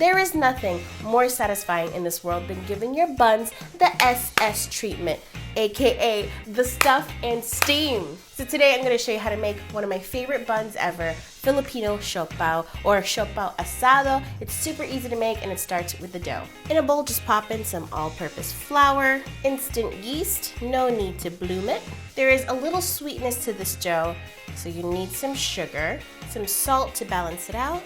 There is nothing more satisfying in this world than giving your buns the SS treatment, aka the stuff and steam. So today I'm going to show you how to make one of my favorite buns ever, Filipino Siopao or Siopao Asado. It's super easy to make and it starts with the dough. In a bowl, just pop in some all-purpose flour, instant yeast, no need to bloom it. There is a little sweetness to this dough, so you need some sugar, some salt to balance it out,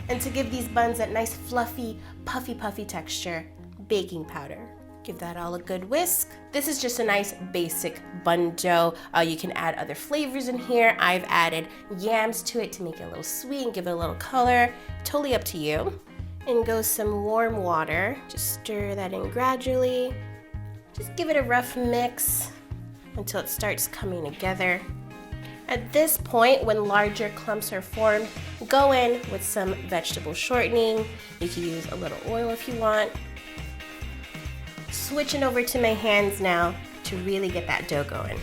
and to give these buns that nice fluffy, puffy texture, baking powder. Give that all a good whisk. This is just a nice basic bun dough. You can add other flavors in here. I've added yams to it to make it a little sweet and give it a little color. Totally up to you. In goes some warm water. Just stir that in gradually. Just give it a rough mix until it starts coming together. At this point, when larger clumps are formed, go in with some vegetable shortening. You can use a little oil if you want. Switching over to my hands now to really get that dough going.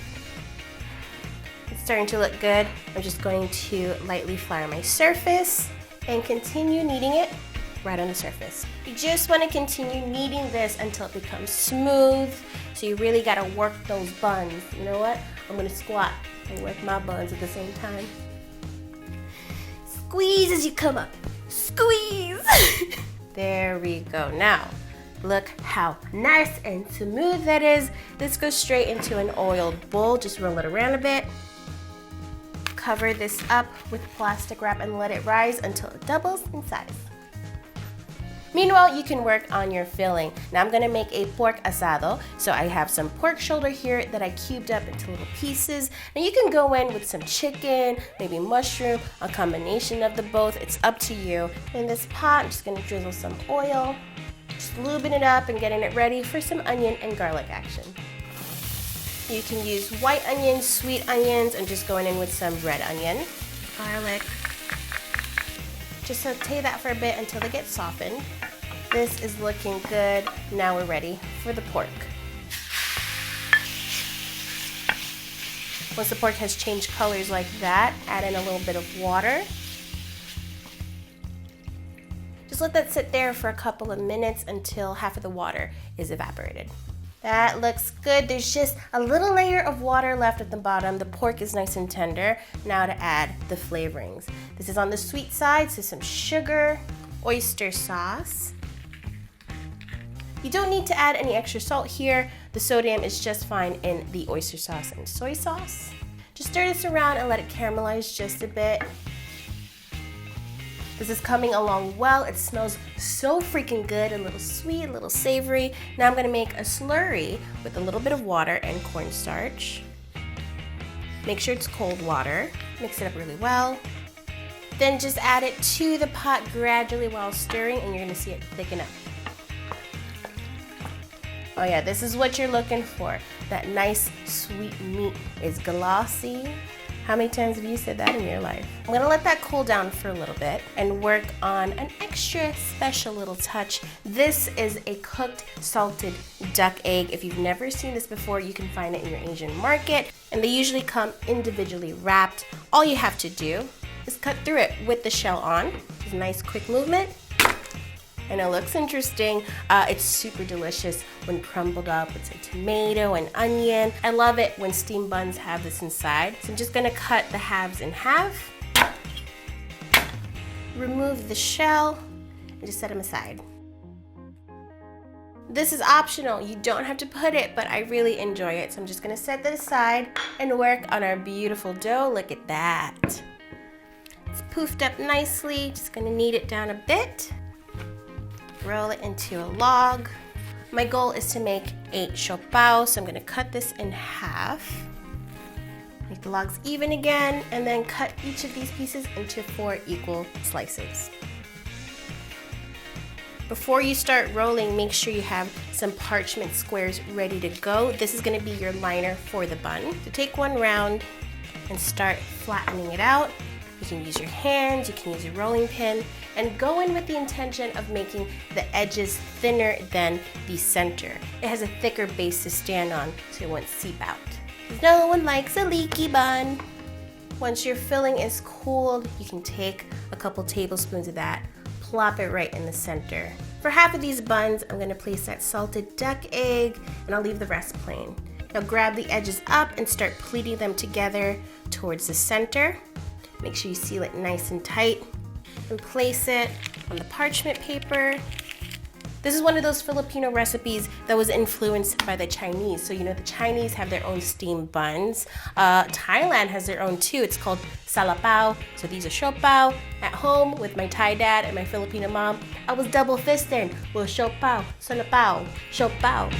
It's starting to look good. I'm just going to lightly flour my surface and continue kneading it right on the surface. You just want to continue kneading this until it becomes smooth. So you really got to work those buns. You know what? I'm going to squat and work my buns at the same time. Squeeze as you come up. Squeeze! There we go. Now, look how nice and smooth that is. This goes straight into an oiled bowl. Just roll it around a bit. Cover this up with plastic wrap and let it rise until it doubles in size. Meanwhile, you can work on your filling. Now I'm gonna make a pork asado. So I have some pork shoulder here that I cubed up into little pieces. Now you can go in with some chicken, maybe mushroom, a combination of the both. It's up to you. In this pot, I'm just gonna drizzle some oil. Just lubing it up and getting it ready for some onion and garlic action. You can use white onions, sweet onions, and just going in with some red onion, garlic. Just saute that for a bit until they get softened. This is looking good. Now we're ready for the pork. Once the pork has changed colors like that, add in a little bit of water. Just let that sit there for a couple of minutes until half of the water is evaporated. That looks good. There's just a little layer of water left at the bottom. The pork is nice and tender. Now to add the flavorings. This is on the sweet side, so some sugar, oyster sauce. You don't need to add any extra salt here. The sodium is just fine in the oyster sauce and soy sauce. Just stir this around and let it caramelize just a bit. This is coming along well. It smells so freaking good, a little sweet, a little savory. Now I'm gonna make a slurry with a little bit of water and cornstarch. Make sure it's cold water. Mix it up really well. Then just add it to the pot gradually while stirring and you're gonna see it thicken up. Oh yeah, this is what you're looking for. That nice sweet meat is glossy. How many times have you said that in your life? I'm gonna let that cool down for a little bit and work on an extra special little touch. This is a cooked salted duck egg. If you've never seen this before, you can find it in your Asian market. And they usually come individually wrapped. All you have to do is cut through it with the shell on. It's a nice quick movement. And it looks interesting. It's super delicious when crumbled up with some tomato and onion. I love it when steamed buns have this inside. So I'm just gonna cut the halves in half. Remove the shell and just set them aside. This is optional. You don't have to put it, but I really enjoy it. So I'm just gonna set that aside and work on our beautiful dough. Look at that. It's poofed up nicely. Just gonna knead it down a bit. Roll it into a log. My goal is to make 8 siopao, so I'm gonna cut this in half. Make the logs even again, and then cut each of these pieces into 4 equal slices. Before you start rolling, make sure you have some parchment squares ready to go. This is gonna be your liner for the bun. So take one round and start flattening it out. You can use your hands, you can use a rolling pin, and go in with the intention of making the edges thinner than the center. It has a thicker base to stand on, so it won't seep out. No one likes a leaky bun. Once your filling is cooled, you can take a couple tablespoons of that, plop it right in the center. For half of these buns, I'm gonna place that salted duck egg, and I'll leave the rest plain. Now grab the edges up and start pleating them together towards the center. Make sure you seal it nice and tight, and place it on the parchment paper. This is one of those Filipino recipes that was influenced by the Chinese. So the Chinese have their own steamed buns. Thailand has their own too. It's called siopao. So these are siopao. At home with my Thai dad and my Filipino mom, I was double fisting. Well, siopao, siopao, siopao.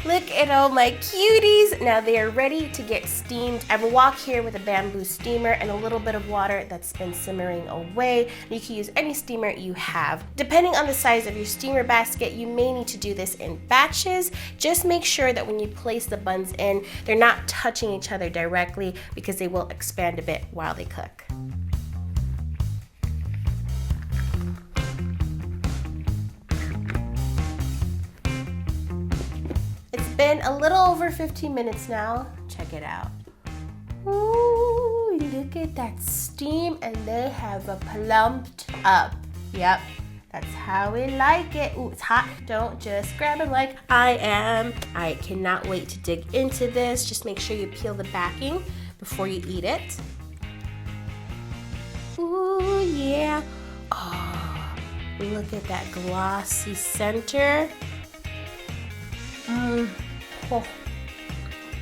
Look at all my cuties. Now they are ready to get steamed. I have a wok here with a bamboo steamer and a little bit of water that's been simmering away. You can use any steamer you have. Depending on the size of your steamer basket, you may need to do this in batches. Just make sure that when you place the buns in, they're not touching each other directly because they will expand a bit while they cook. Been a little over 15 minutes now. Check it out. Ooh, look at that steam, and they have plumped up. Yep, that's how we like it. Ooh, it's hot. Don't just grab it like I am. I cannot wait to dig into this. Just make sure you peel the backing before you eat it. Ooh, yeah. Oh, look at that glossy center. Oh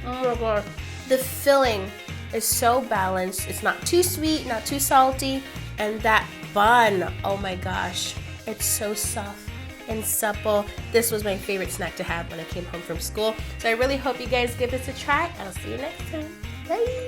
my god. The filling is so balanced. It's not too sweet, not too salty. And that bun, oh my gosh, it's so soft and supple. This was my favorite snack to have when I came home from school. So I really hope you guys give this a try. I'll see you next time. Bye.